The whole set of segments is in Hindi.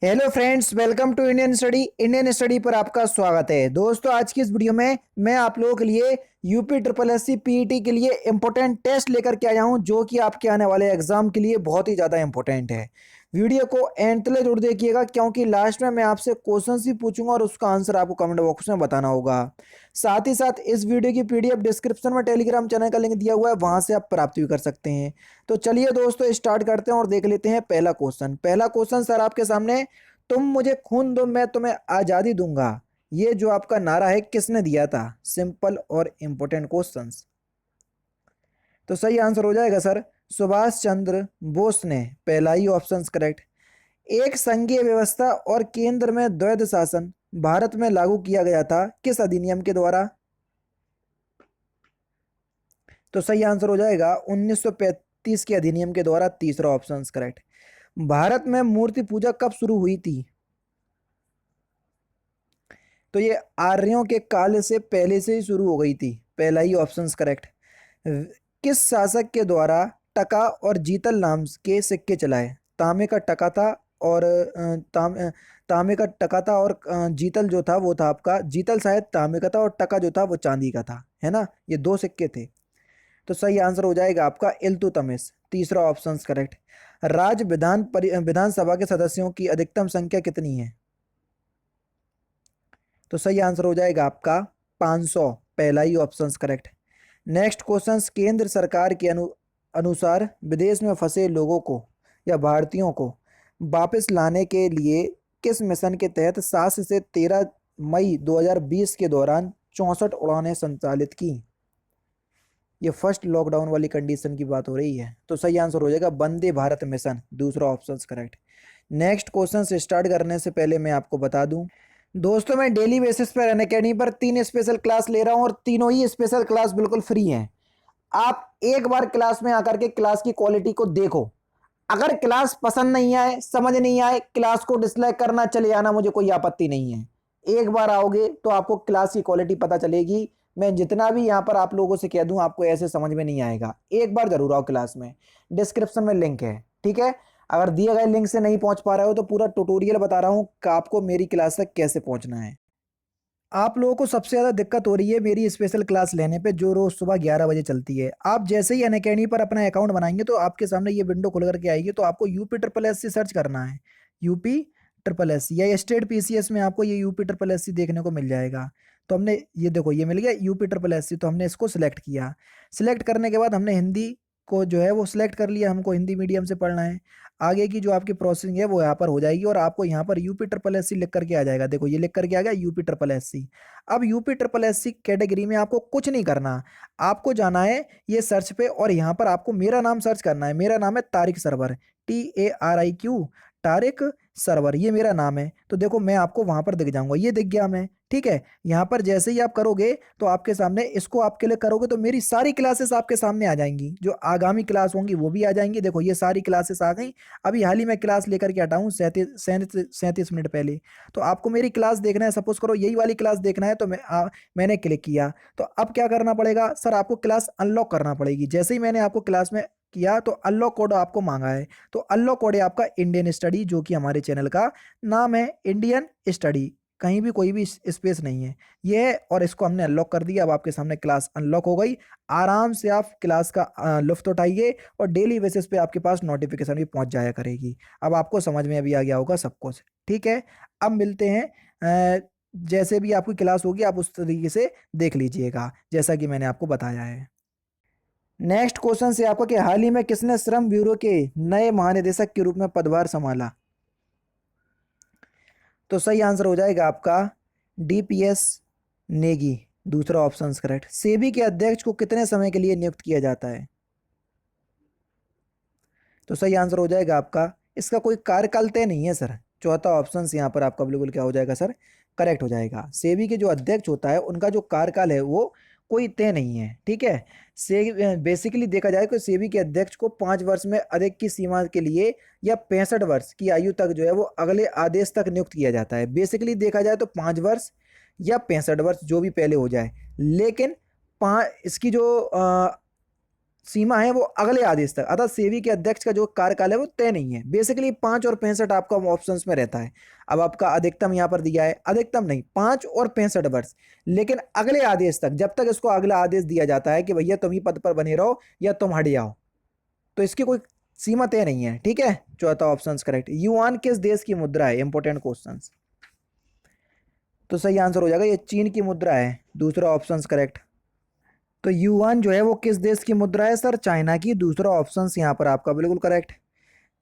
Hello friends, welcome to Indian study पर आपका स्वागत है। दोस्तों, आज की इस वीडियो में मैं आप लोगों के लिए UP triple S C PET के लिए इंपॉर्टेंट टेस्ट लेकर के आया हूं, जो कि आपके आने वाले एग्जाम के लिए बहुत ही ज़्यादा इंपॉर्टेंट है। वीडियो को एंड तक जरूर देखिएगा, क्योंकि लास्ट में मैं आपसे क्वेश्चन भी पूछूंगा और उसका आंसर आपको कमेंट बॉक्स में बताना होगा। साथ ही साथ इस वीडियो की पीडीएफ डिस्क्रिप्शन में टेलीग्राम चैनल का लिंक दिया हुआ है, वहां से आप प्राप्त भी कर सकते हैं। तो चलिए दोस्तों, स्टार्ट करते हैं और देख लेते हैं पहला क्वेश्चन। पहला क्वेश्चन सर आपके सामने, तुम मुझे खून दो मैं तुम्हें आजादी दूंगा, ये जो आपका नारा है किसने दिया था? सिंपल और इंपॉर्टेंट क्वेश्चंस। तो सही आंसर हो जाएगा सर सुभाष चंद्र बोस ने। पहला ही ऑप्शन करेक्ट। एक संघीय व्यवस्था और केंद्र में द्वैध शासन भारत में लागू किया गया था किस अधिनियम के द्वारा? तो सही आंसर हो जाएगा 1935 के अधिनियम के द्वारा। तीसरा ऑप्शन करेक्ट। भारत में मूर्ति पूजा कब शुरू हुई थी? तो ये आर्यों के काल से पहले से ही शुरू हो गई थी। पहला ही ऑप्शन करेक्ट। किस शासक के द्वारा टका और जीतल नाम के सिक्के चलाए? तांबे का टका था और तांबे का टका था, और जीतल जो था वो था आपका, जीतल शायद तांबे का था और टका जो था वो चांदी का था, है ना? ये दो सिक्के थे। तो सही आंसर हो जाएगा आपका इल्तुतमिश। तीसरा ऑप्शन करेक्ट। विधानसभा के सदस्यों की अधिकतम संख्या कितनी है? तो सही आंसर हो जाएगा आपका 500। पहला ही ऑप्शन करेक्ट। नेक्स्ट क्वेश्चन, केंद्र सरकार के अनुसार विदेश में फंसे लोगों को या भारतीयों को वापस लाने के लिए किस मिशन के तहत 7 से 13 मई 2020 के दौरान 64 उड़ानें संचालित की? ये फर्स्ट लॉकडाउन वाली कंडीशन की बात हो रही है। तो सही आंसर हो जाएगा वंदे भारत मिशन। दूसरा ऑप्शन करेक्ट। नेक्स्ट क्वेश्चन से स्टार्ट करने से पहले मैं आपको बता दूं, दोस्तों मैं डेली बेसिस पर अनअकैडमी पर 3 स्पेशल क्लास ले रहा हूं और तीनों ही स्पेशल क्लास बिल्कुल फ्री हैं। आप एक बार क्लास में आकर के क्लास की क्वालिटी को देखो। अगर क्लास पसंद नहीं आए, समझ नहीं आए, क्लास को डिसलाइक करना चले जाना, मुझे कोई आपत्ति नहीं है। एक बार आओगे तो आपको क्लास की क्वालिटी पता चलेगी। मैं जितना भी यहाँ पर आप लोगों से कह दूं, आपको ऐसे समझ में नहीं आएगा। एक बार जरूर आओ क्लास में। डिस्क्रिप्शन में लिंक है, ठीक है? अगर दिए गए लिंक से नहीं पहुंच पा रहे हो तो पूरा ट्यूटोरियल बता रहा हूं कि आपको मेरी क्लास तक कैसे पहुंचना है। आप लोगों को सबसे ज़्यादा दिक्कत हो रही है मेरी स्पेशल क्लास लेने पे, जो रोज़ सुबह 11 बजे चलती है। आप जैसे ही अनअकैडमी पर अपना अकाउंट बनाएंगे तो आपके सामने ये विंडो खुल करके आएगी, तो आपको UP triple S C search करना है। यूपी ट्रिपल एस सी या स्टेट पीसीएस में आपको ये यूपी ट्रिपल एस सी देखने को मिल जाएगा। तो हमने ये देखो, ये मिल गया यूपी ट्रिपल एस सी, तो हमने इसको सिलेक्ट किया। सिलेक्ट करने के बाद हमने हिंदी को जो है वो सिलेक्ट कर लिया, हमको हिंदी मीडियम से पढ़ना है। आगे की जो आपकी प्रोसेसिंग है वो यहाँ पर हो जाएगी और आपको यहाँ पर यूपी ट्रिपल एस सी लिख करके आ जाएगा। देखो ये लिख करके आ गया यूपी ट्रिपल एस सी। अब UP triple S C category में आपको कुछ नहीं करना। आपको जाना है ये सर्च पे और यहाँ पर आपको मेरा नाम सर्च करना है। मेरा नाम है तारिक सरवर, TARIQ, तारिक सरवर, ये मेरा नाम है। तो देखो मैं आपको वहां पर दिख जाऊंगा, ये दिख गया मैं, ठीक है? यहाँ पर जैसे ही आप करोगे तो आपके सामने, इसको आप क्लिक करोगे तो मेरी सारी क्लासेस आपके सामने आ जाएंगी। जो आगामी क्लास होंगी वो भी आ जाएंगी। देखो ये सारी क्लासेस आ गई। अभी हाल ही में क्लास लेकर के हटा हूँ 37 मिनट पहले। तो आपको मेरी क्लास देखना है, सपोज करो यही वाली क्लास देखना है, तो मैंने क्लिक किया। तो अब क्या करना पड़ेगा सर? आपको क्लास अनलॉक करना पड़ेगी। जैसे ही मैंने आपको क्लास में किया तो अनलॉक कोड आपको मांगा है। तो अनलॉक कोड है आपका इंडियन स्टडी, जो कि हमारे चैनल का नाम है इंडियन स्टडी। कहीं भी कोई भी स्पेस नहीं है ये है, और इसको हमने अनलॉक कर दिया। अब आपके सामने क्लास अनलॉक हो गई। आराम से आप क्लास का लुफ्त उठाइए और डेली बेसिस पे आपके पास नोटिफिकेशन भी पहुंच जाया करेगी। अब आपको समझ में अभी आ गया होगा सब कुछ, ठीक है? अब मिलते हैं। जैसे भी आपकी क्लास होगी आप उस तरीके से देख लीजिएगा, जैसा कि मैंने आपको बताया है। नेक्स्ट क्वेश्चन से आपका, कि हाल ही में किसने श्रम ब्यूरो के नए महानिदेशक के रूप में पदभार संभाला? तो सही आंसर हो जाएगा आपका DPS नेगी। दूसरा ऑप्शन करेक्ट। सेबी के अध्यक्ष को कितने समय के लिए नियुक्त किया जाता है? तो सही आंसर हो जाएगा आपका, इसका कोई कार्यकाल तय नहीं है सर। चौथा ऑप्शन यहाँ पर आपका बिल्कुल क्या हो जाएगा सर? करेक्ट हो जाएगा। सेबी के जो अध्यक्ष होता है उनका जो कार्यकाल है वो कोई तय नहीं है, ठीक है? से बेसिकली देखा जाए तो सेबी के अध्यक्ष को 5 वर्ष में अधिक की सीमा के लिए या 65 वर्ष की आयु तक जो है वो अगले आदेश तक नियुक्त किया जाता है। बेसिकली देखा जाए तो 5 वर्ष या 65 वर्ष, जो भी पहले हो जाए। लेकिन इसकी जो सीमा है वो अगले आदेश तक, अतः सेबी के अध्यक्ष का जो कार्यकाल है वो तय नहीं है। बेसिकली 5 और 65 आपका ऑप्शंस में रहता है। अब आपका अधिकतम यहाँ पर दिया है, अधिकतम नहीं, 5 और 65 वर्ष, लेकिन अगले आदेश तक, जब तक इसको अगला आदेश दिया जाता है कि भैया तुम ही पद पर बने रहो या तुम हट जाओ, तो इसकी कोई सीमा तय नहीं है। ठीक है, चौथा ऑप्शन करेक्ट। युआन किस देश की मुद्रा है? Important question. तो सही आंसर हो जाएगा ये चीन की मुद्रा है, दूसरा ऑप्शन करेक्ट। तो युआन जो है वो किस देश की मुद्रा है सर? चाइना की, दूसरा ऑप्शन यहाँ पर आपका बिल्कुल करेक्ट।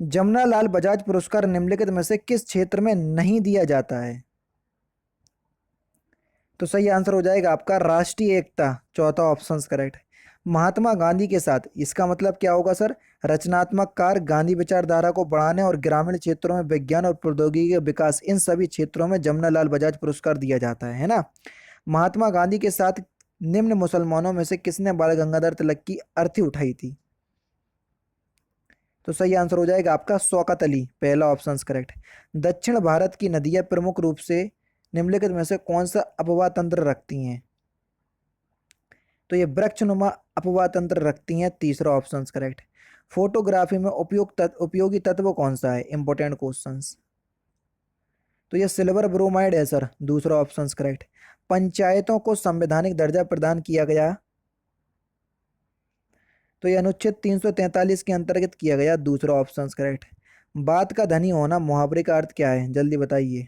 जमनालाल बजाज पुरस्कार निम्नलिखित में से किस क्षेत्र में नहीं दिया जाता है? तो सही आंसर हो जाएगा आपका राष्ट्रीय एकता, चौथा ऑप्शन करेक्ट। महात्मा गांधी के साथ, इसका मतलब क्या होगा सर? रचनात्मक कार्य, गांधी विचारधारा को बढ़ाने और ग्रामीण क्षेत्रों में विज्ञान और प्रौद्योगिकी का विकास, इन सभी क्षेत्रों में जमनालाल बजाज पुरस्कार दिया जाता है ना। महात्मा गांधी के साथ निम्न मुसलमानों में से किसने बाल गंगाधर तिलक की अर्थी उठाई थी? तो सही आंसर हो जाएगा आपका शौकत अली, पहला ऑप्शन करेक्ट। दक्षिण भारत की नदियां प्रमुख रूप से निम्नलिखित में से कौन सा अपवाह तंत्र रखती हैं? तो ये वृक्षनुमा अपवाह तंत्र रखती हैं, तीसरा ऑप्शन करेक्ट। फोटोग्राफी में उपयोगी तत्व कौन सा है? Important questions. तो ये सिल्वर ब्रोमाइड है सर, दूसरा ऑप्शन करेक्ट। पंचायतों को संवैधानिक दर्जा प्रदान किया गया, तो ये अनुच्छेद 343 के अंतर्गत किया गया, दूसरा ऑप्शन करेक्ट। बात का धनी होना मुहावरे का अर्थ क्या है? जल्दी बताइए।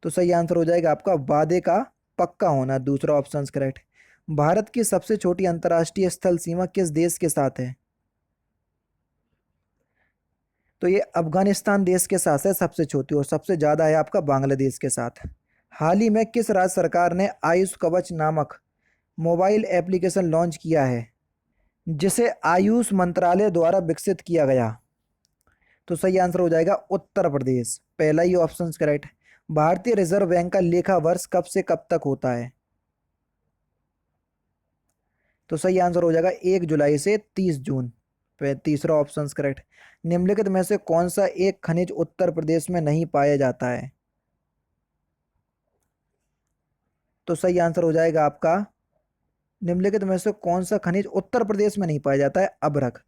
तो सही आंसर हो जाएगा आपका वादे का पक्का होना, दूसरा ऑप्शन करेक्ट। भारत की सबसे छोटी अंतर्राष्ट्रीय स्थल सीमा किस देश के साथ है? तो ये अफगानिस्तान देश के साथ है सबसे छोटी, और सबसे ज्यादा है आपका बांग्लादेश के साथ। हाल ही में किस राज्य सरकार ने आयुष कवच नामक मोबाइल एप्लीकेशन लॉन्च किया है, जिसे आयुष मंत्रालय द्वारा विकसित किया गया? तो सही आंसर हो जाएगा उत्तर प्रदेश, पहला ही ऑप्शन करेक्ट। भारतीय रिजर्व बैंक का लेखा वर्ष कब से कब तक होता है? तो सही आंसर हो जाएगा 1 जुलाई से 30 जून, तीसरा ऑप्शन करेक्ट। निम्नलिखित में से कौन सा एक खनिज उत्तर प्रदेश में नहीं पाया जाता है? तो सही आंसर हो जाएगा आपका, निम्नलिखित में से कौन सा खनिज उत्तर प्रदेश में नहीं पाया जाता है? अभ्रक।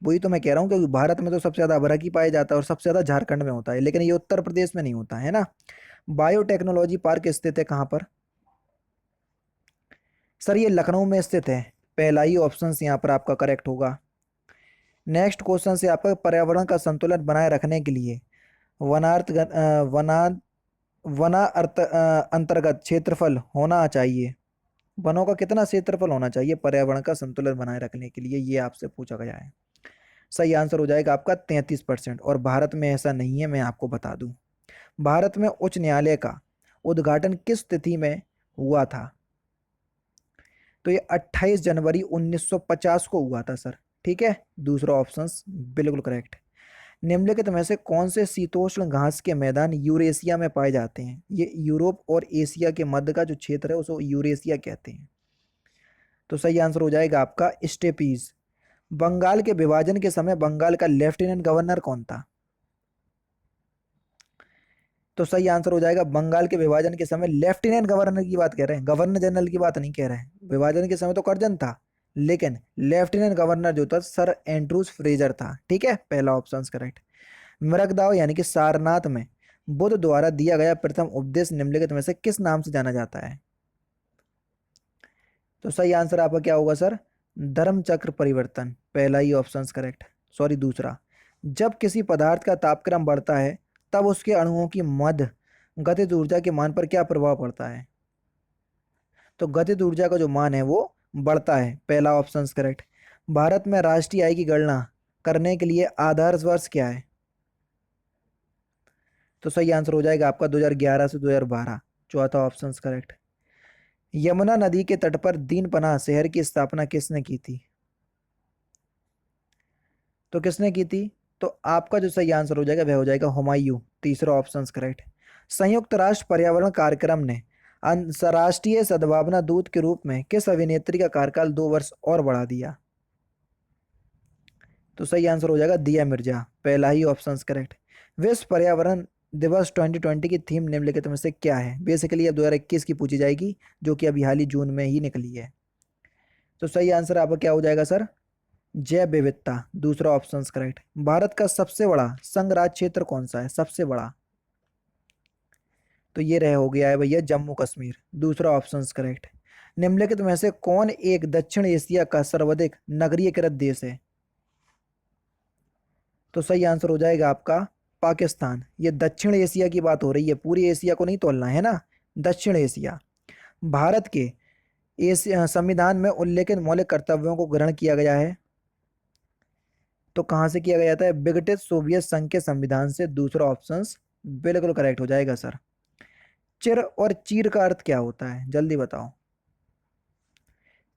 वही तो मैं कह रहा हूँ, क्योंकि भारत में तो सबसे ज्यादा अभ्रक ही पाया जाता है और सबसे ज्यादा झारखंड में होता है, लेकिन ये उत्तर प्रदेश में नहीं होता है ना। बायोटेक्नोलॉजी पार्क स्थित है कहाँ पर? सर ये लखनऊ में स्थित है, पहला ही ऑप्शन यहाँ पर आपका करेक्ट होगा। नेक्स्ट क्वेश्चन से आपका पर्यावरण का संतुलन बनाए रखने के लिए वनार्थ वना वना अंतर्गत क्षेत्रफल होना चाहिए, वनों का कितना क्षेत्रफल होना चाहिए पर्यावरण का संतुलन बनाए रखने के लिए, ये आपसे पूछा गया है। सही आंसर हो जाएगा आपका 33%, और भारत में ऐसा नहीं है, मैं आपको बता दूं। भारत में उच्च न्यायालय का उद्घाटन किस तिथि में हुआ था? तो ये 28 जनवरी 1950 को हुआ था सर। ठीक है, दूसरा ऑप्शन बिल्कुल करेक्ट। निम्नलिखित में से कौन से शीतोष्ण घास के मैदान यूरेशिया में पाए जाते हैं? ये यूरोप और एशिया के मध्य का जो क्षेत्र है उसको यूरेशिया कहते हैं। तो सही आंसर हो जाएगा आपका स्टेपीज। बंगाल के विभाजन के समय बंगाल का लेफ्टिनेंट गवर्नर कौन था? तो सही आंसर हो जाएगा, बंगाल के विभाजन के समय लेफ्टिनेंट गवर्नर की बात कह रहे हैं, गवर्नर जनरल की बात नहीं कह रहे हैं। विभाजन के समय तो कर्जन था, लेकिन लेफ्टिनेंट गवर्नर जो था सर एंड्रूज फ्रेजर था। ठीक है, पहला ऑप्शन करेक्ट। मृगदाव यानी कि सारनाथ में बुद्ध द्वारा दिया गया प्रथम उपदेश निम्नलिखित में से किस नाम से जाना जाता है? तो सही आंसर आपका क्या होगा सर? धर्म चक्र परिवर्तन, पहला ही ऑप्शन करेक्ट, सॉरी दूसरा। जब किसी पदार्थ का तापक्रम बढ़ता है तब उसके अणुओं की मध्य गतिज ऊर्जा के मान पर क्या प्रभाव पड़ता है? तो गतिज ऊर्जा का जो मान है वो बढ़ता है, पहला ऑप्शन करेक्ट। भारत में राष्ट्रीय आय की गणना करने के लिए आदर्श वर्ष क्या है? तो सही आंसर हो जाएगा आपका 2011 से 2012, चौथा ऑप्शन करेक्ट। यमुना नदी के तट पर दीनपनाह शहर की स्थापना किसने की थी? तो किसने की थी? तो आपका जो सही आंसर हो जाएगा वह हो जाएगा हुमायूं, तीसरा ऑप्शन करेक्ट। संयुक्त राष्ट्र पर्यावरण कार्यक्रम ने अंतर्राष्ट्रीय सद्भावना दूत के रूप में किस अभिनेत्री का कार्यकाल 2 वर्ष और बढ़ा दिया? तो सही आंसर हो जाएगा दिया मिर्जा, पहला ही ऑप्शन करेक्ट। विश्व पर्यावरण दिवस 2020 की थीम निम्नलिखित में से क्या है? बेसिकली अब 2021 की पूछी जाएगी, जो कि अभी हाल ही जून में ही निकली है। तो सही आंसर आपका क्या हो जाएगा सर? जैव विविधता, दूसरा ऑप्शन करेक्ट। भारत का सबसे बड़ा संघ राज्य क्षेत्र कौन सा है, सबसे बड़ा? तो ये रह हो गया है भैया जम्मू कश्मीर, दूसरा ऑप्शन करेक्ट। निम्नलिखित में से कौन एक दक्षिण एशिया का सर्वाधिक नगरीयकृत देश है? तो सही आंसर हो जाएगा आपका पाकिस्तान। ये दक्षिण एशिया की बात हो रही है, पूरी एशिया को नहीं तोलना है ना, दक्षिण एशिया। भारत के एशिया संविधान में उल्लेखित मौलिक कर्तव्यों को ग्रहण किया गया है, तो कहाँ से किया गया था? ब्रिटिश सोवियत संघ के संविधान से, दूसरा ऑप्शन बिल्कुल करेक्ट हो जाएगा सर। चिर और चीर का अर्थ क्या होता है, जल्दी बताओ।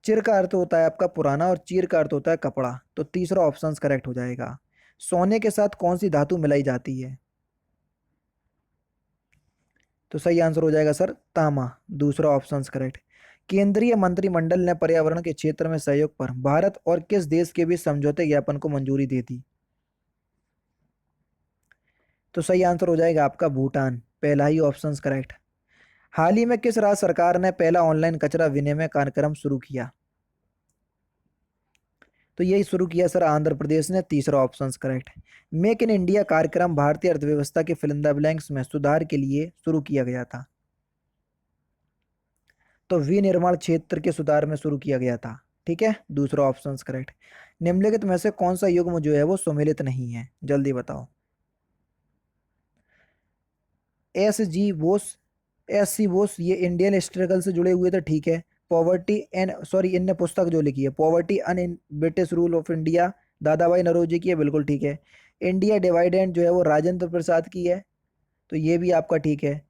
चिर का अर्थ होता है आपका पुराना और चीर का अर्थ होता है कपड़ा, तो तीसरा ऑप्शन करेक्ट हो जाएगा। सोने के साथ कौन सी धातु मिलाई जाती है? तो सही आंसर हो जाएगा सर तांबा, दूसरा ऑप्शन करेक्ट। केंद्रीय मंत्रिमंडल ने पर्यावरण के क्षेत्र में सहयोग पर भारत और किस देश के बीच समझौते ज्ञापन को मंजूरी दे दी? तो सही आंसर हो जाएगा आपका भूटान, पहला ही ऑप्शन करेक्ट। हाल ही में किस राज्य सरकार ने पहला ऑनलाइन कचरा विनिमय कार्यक्रम शुरू किया? तो यही शुरू किया सर आंध्र प्रदेश ने, तीसरा option correct. Make in India कार्यक्रम भारतीय अर्थव्यवस्था के फिल इन द ब्लैंक्स में सुधार के लिए शुरू किया गया था, तो विनिर्माण क्षेत्र के सुधार में शुरू किया गया था। ठीक है, दूसरा ऑप्शन करेक्ट। निम्नलिखित में से कौन सा युग्म जो है वो सम्मिलित नहीं है, जल्दी बताओ। SG बोस, SC बोस ये इंडियन स्ट्रगल से जुड़े हुए थे, ठीक है। पॉवर्टी एंड सॉरी, इनने पुस्तक जो लिखी है poverty and in British rule of India, दादा भाई नौरोजी की है, बिल्कुल ठीक है। इंडिया डिवाइडेंड जो है वो राजेंद्र प्रसाद की है, तो ये भी आपका ठीक है।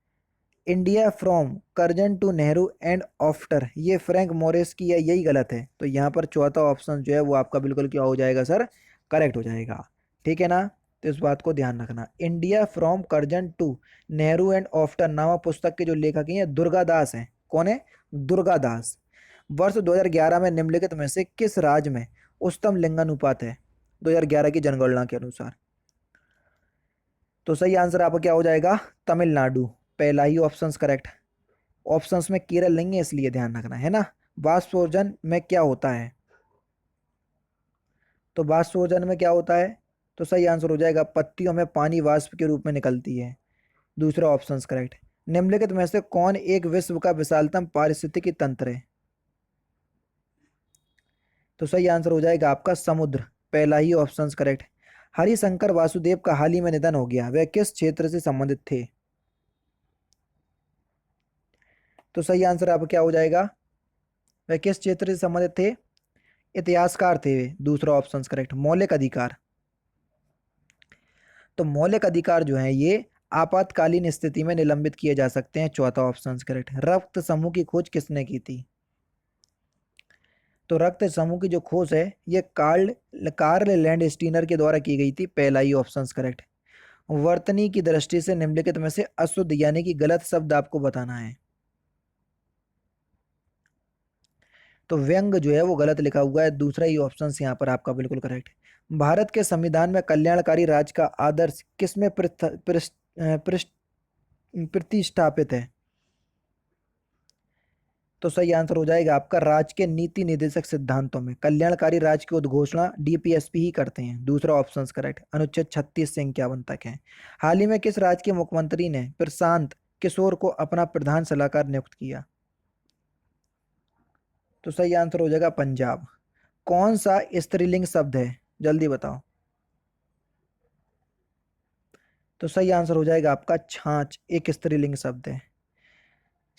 India from Curzon to Nehru and after, ये फ्रैंक मोरिस की है, यही गलत है। तो यहाँ पर चौथा ऑप्शन जो है वो आपका बिल्कुल क्या हो जाएगा सर? करेक्ट हो जाएगा। ठीक है ना, तो इस बात को ध्यान रखना। India from Curzon to Nehru and after नामक पुस्तक के जो लेखक हैं दुर्गा दास हैं। कौन है? दुर्गा दास। वर्ष 2011 में निम्नलिखित में से किस राज्य में उच्चतम लिंगानुपात है 2011 की जनगणना के अनुसार? तो सही आंसर आपका क्या हो जाएगा? तमिलनाडु, पहला ही ऑप्शन करेक्ट। ऑप्शंस में केरल नहीं है, इसलिए ध्यान रखना है ना। वाष्पोर्जन में क्या होता है? तो वाष्पोर्जन में क्या होता है? तो सही आंसर हो जाएगा पत्तियों में पानी वाष्प के रूप में निकलती है, दूसरा ऑप्शन करेक्ट। निम्नलिखित में से कौन एक विश्व का विशालतम पारिस्थितिकी तंत्र है? तो सही आंसर हो जाएगा आपका समुद्र, पहला ही ऑप्शन करेक्ट। हरिशंकर वासुदेव का हाल ही में निधन हो गया, वह किस क्षेत्र से संबंधित थे? तो सही आंसर आपका क्या हो जाएगा? वह किस क्षेत्र से संबंधित थे? इतिहासकार थे वे, दूसरा ऑप्शन करेक्ट। मौलिक अधिकार, तो मौलिक अधिकार जो है ये आपातकालीन स्थिति में निलंबित किए जा सकते हैं, चौथा ऑप्शन करेक्ट। रक्त समूह की खोज किसने की थी? तो रक्त समूह की जो खोज है ये कार्ल लैंडस्टीनर के द्वारा की गई थी, पहला ही ऑप्शन करेक्ट। वर्तनी की दृष्टि से निम्नलिखित में से अशुद्ध यानी कि गलत शब्द आपको बताना है। तो व्यंग जो है वो गलत लिखा हुआ है, दूसरा ही ऑप्शन यहाँ पर आपका बिल्कुल करेक्ट। भारत के संविधान में कल्याणकारी राज्य का आदर्श किसमें प्रतिष्ठापित है? तो सही आंसर हो जाएगा आपका राज्य के नीति निर्देशक सिद्धांतों में। कल्याणकारी राज्य की उद्घोषणा DPSP ही करते हैं, दूसरा ऑप्शन करेक्ट। अनुच्छेद 36 से 51 तक है। हाल ही में किस राज्य के मुख्यमंत्री ने प्रशांत किशोर को अपना प्रधान सलाहकार नियुक्त किया? तो सही आंसर हो जाएगा पंजाब। कौन सा स्त्रीलिंग शब्द है, जल्दी बताओ। तो सही आंसर हो जाएगा आपका छाछ, एक स्त्रीलिंग शब्द है।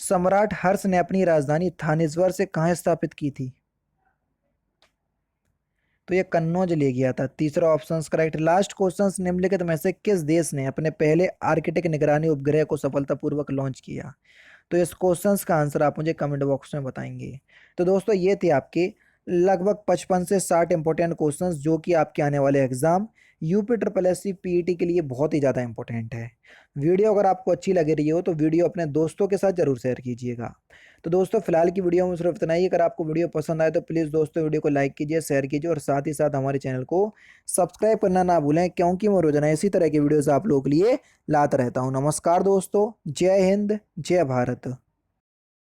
सम्राट हर्ष ने अपनी राजधानी थानेश्वर से कहाँ स्थापित की थी? तो ये कन्नौज ले गया था, तीसरा ऑप्शन करेक्ट। लास्ट क्वेश्चन, निम्नलिखित में से किस देश ने अपने पहले आर्किटिक निगरानी उपग्रह को सफलतापूर्वक लॉन्च किया? तो इस क्वेश्चंस का आंसर आप मुझे कमेंट बॉक्स में बताएंगे। तो दोस्तों ये थे आपके लगभग 55 से 60 इंपॉर्टेंट क्वेश्चंस जो कि आपके आने वाले एग्जाम UP SSC PET के लिए बहुत ही ज़्यादा इंपॉर्टेंट है। वीडियो अगर आपको अच्छी लग रही हो तो वीडियो अपने दोस्तों के साथ जरूर शेयर कीजिएगा। तो दोस्तों फिलहाल की वीडियो में सिर्फ इतना ही। अगर आपको वीडियो पसंद आए तो प्लीज़ दोस्तों वीडियो को लाइक कीजिए, शेयर कीजिए और साथ ही साथ हमारे चैनल को सब्सक्राइब करना ना भूलें, क्योंकि मैं रोजाना इसी तरह की वीडियोस आप लोगों के लिए लाता रहता हूँ। नमस्कार दोस्तों, जय हिंद, जय भारत।